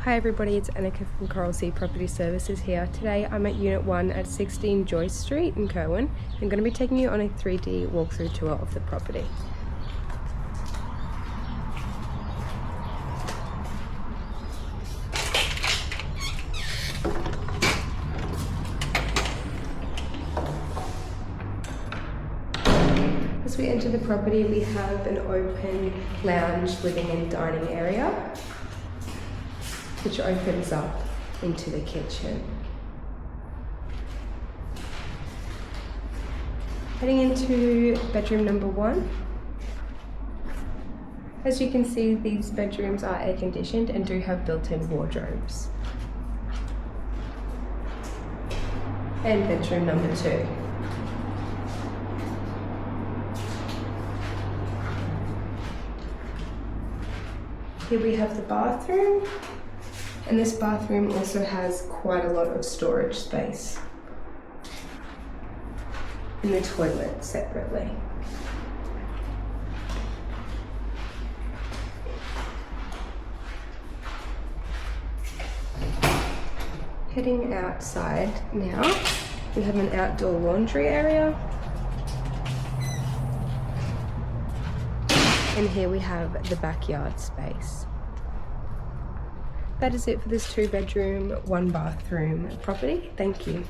Hi everybody, it's Annika from Coral Sea Property Services here. Today I'm at Unit 1 at 16 Joyce Street in Kirwan. I'm going to be taking you on a 3D walkthrough tour of the property. As we enter the property, we have an open lounge, living and dining area, which opens up into the kitchen. Heading into bedroom number 1. As you can see, these bedrooms are air conditioned and do have built-in wardrobes. And bedroom number 2. Here we have the bathroom. And this bathroom also has quite a lot of storage space. And the toilet separately. Heading outside now, we have an outdoor laundry area. And here we have the backyard space. That is it for this 2-bedroom, 1-bathroom property. Thank you.